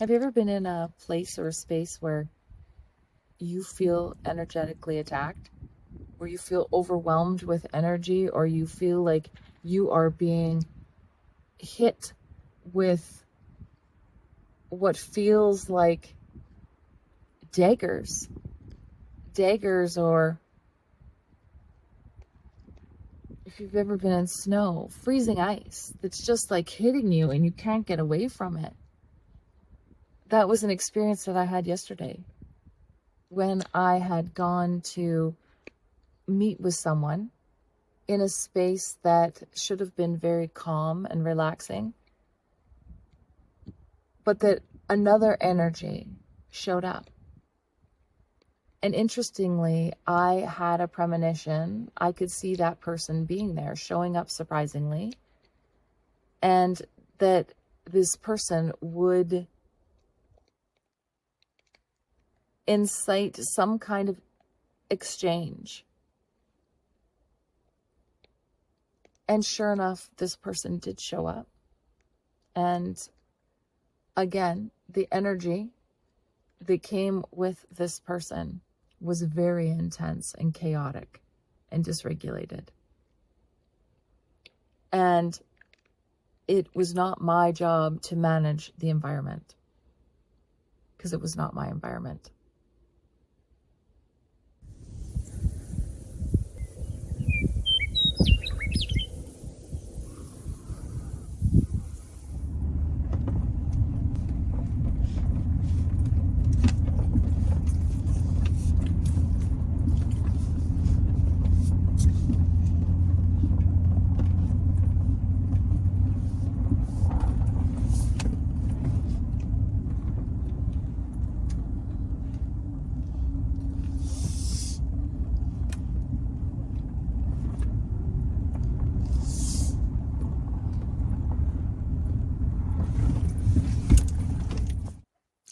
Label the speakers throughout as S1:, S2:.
S1: Have you ever been in a place or a space where you feel energetically attacked, where you feel overwhelmed with energy, or you feel like you are being hit with what feels like daggers, or if you've ever been in snow, freezing ice that's just like hitting you and you can't get away from it? That was an experience that I had yesterday when I had gone to meet with someone in a space that should have been very calm and relaxing, but that another energy showed up. And interestingly, I had a premonition. I could see that person being there, showing up surprisingly, and that this person would incite some kind of exchange. And sure enough, this person did show up. And again, the energy that came with this person was very intense and chaotic and dysregulated. And it was not my job to manage the environment, because it was not my environment.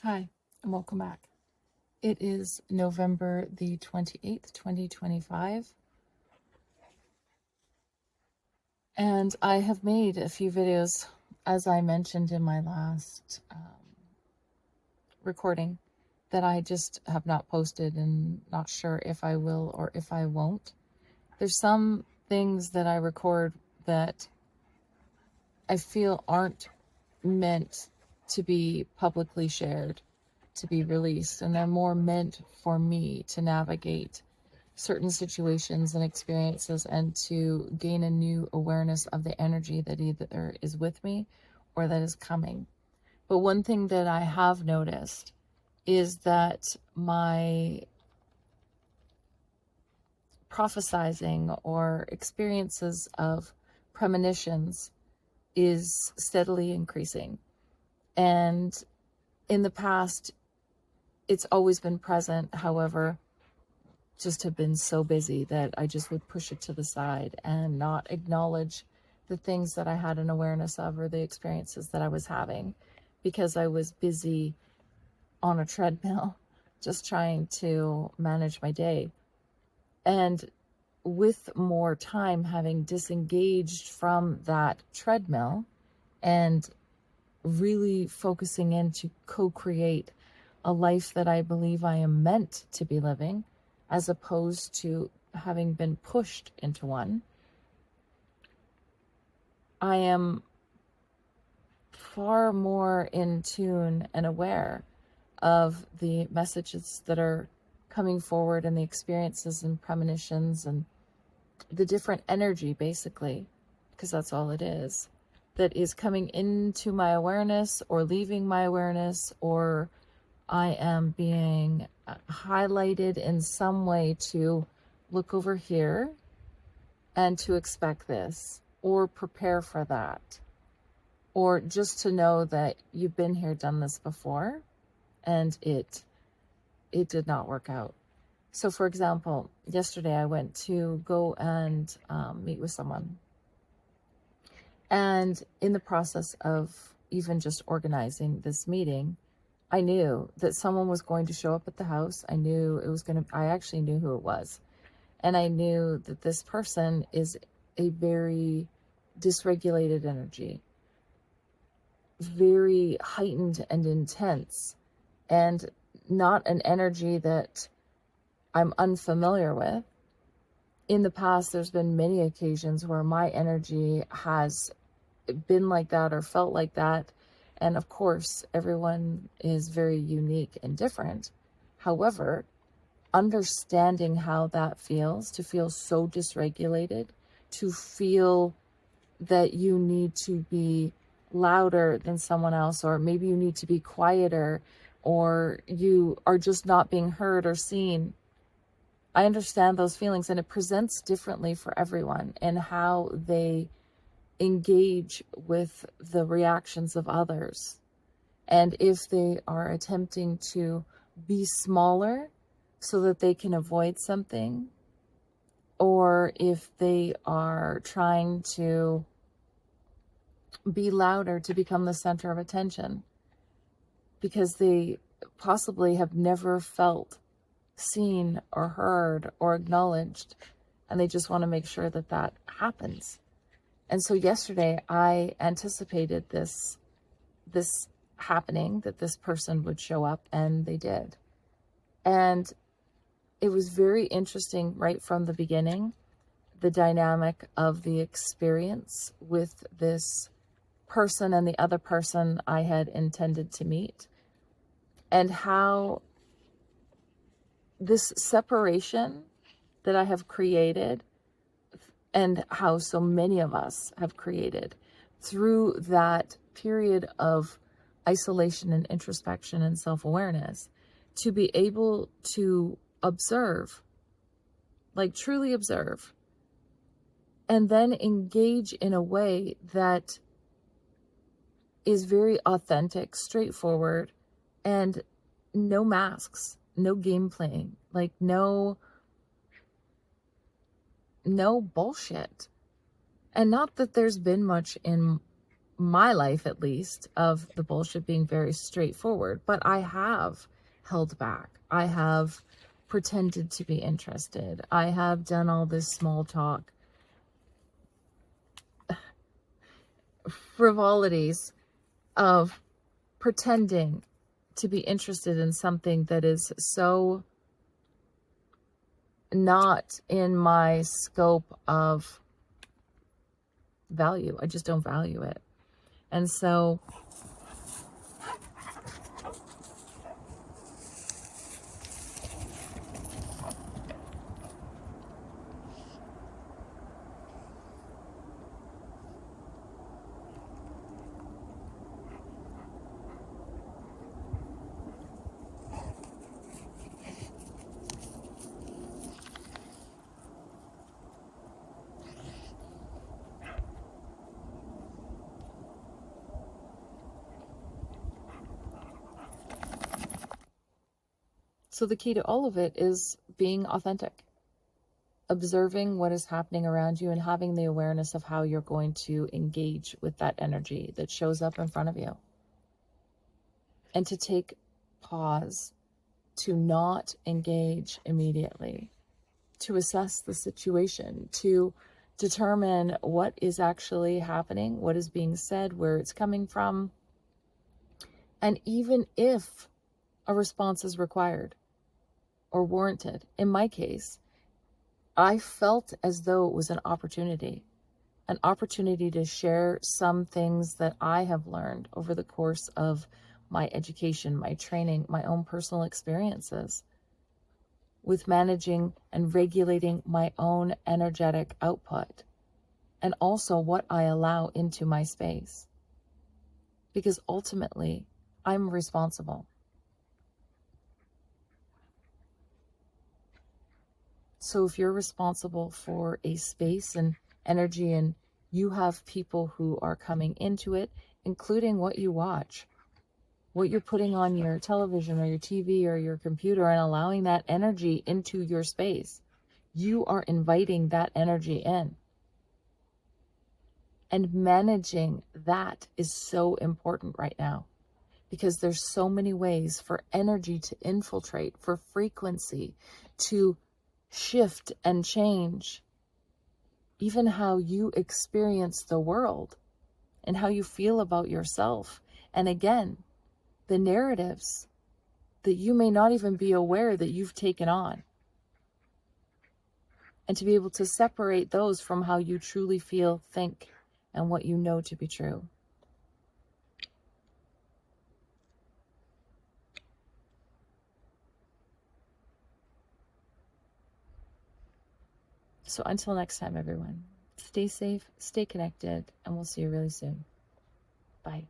S1: Hi, and welcome back. It is November the 28th, 2025. And I have made a few videos, as I mentioned in my last recording, that I just have not posted and not sure if I will or if I won't. There's some things that I record that I feel aren't meant to be publicly shared, to be released, and they're more meant for me to navigate certain situations and experiences and to gain a new awareness of the energy that either is with me or that is coming. But one thing that I have noticed is that my prophesizing or experiences of premonitions is steadily increasing. And in the past, it's always been present. However, just have been so busy that I just would push it to the side and not acknowledge the things that I had an awareness of or the experiences that I was having, because I was busy on a treadmill just trying to manage my day. And with more time having disengaged from that treadmill and really focusing in to co-create a life that I believe I am meant to be living, as opposed to having been pushed into one, I am far more in tune and aware of the messages that are coming forward and the experiences and premonitions and the different energy, basically, because that's all it is, that is coming into my awareness or leaving my awareness, or I am being highlighted in some way to look over here and to expect this or prepare for that, or just to know that you've been here, done this before, and it did not work out. So for example, yesterday I went to go and meet with someone, and in the process of even just organizing this meeting, I knew that someone was going to show up at the house. I actually knew who it was. And I knew that this person is a very dysregulated energy. very heightened and intense, and not an energy that I'm unfamiliar with. In the past, there's been many occasions where my energy has been like that or felt like that. And of course, everyone is very unique and different. However, understanding how that feels, to feel so dysregulated, to feel that you need to be louder than someone else, or maybe you need to be quieter, or you are just not being heard or seen. I understand those feelings, and it presents differently for everyone and how they engage with the reactions of others. And if they are attempting to be smaller so that they can avoid something, or if they are trying to be louder to become the center of attention because they possibly have never felt seen or heard or acknowledged, and they just want to make sure that that happens. And so yesterday I anticipated this happening, that this person would show up, and they did. And it was very interesting right from the beginning, the dynamic of the experience with this person and the other person I had intended to meet, and how this separation that I have created, and how so many of us have created through that period of isolation and introspection and self-awareness, to be able to observe, like truly observe, and then engage in a way that is very authentic, straightforward, and no masks, no game playing, like no bullshit. And not that there's been much in my life, at least, of the bullshit being very straightforward, but I have held back. I have pretended to be interested. I have done all this small talk, frivolities of pretending to be interested in something that is so not in my scope of value. I just don't value it. And so the key to all of it is being authentic, observing what is happening around you, and having the awareness of how you're going to engage with that energy that shows up in front of you. And to take pause, to not engage immediately, to assess the situation, to determine what is actually happening, what is being said, where it's coming from, and even if a response is required or warranted. In my case, I felt as though it was an opportunity to share some things that I have learned over the course of my education, my training, my own personal experiences with managing and regulating my own energetic output, and also what I allow into my space. Because ultimately, I'm responsible. So if you're responsible for a space and energy, and you have people who are coming into it, including what you watch, what you're putting on your television or your TV or your computer, and allowing that energy into your space, you are inviting that energy in. And managing that is so important right now, because there's so many ways for energy to infiltrate, for frequency to shift and change, even how you experience the world and how you feel about yourself And again, the narratives that you may not even be aware that you've taken on. And to be able to separate those from how you truly feel, think, and what you know to be true. So until next time, everyone, stay safe, stay connected, and we'll see you really soon. Bye.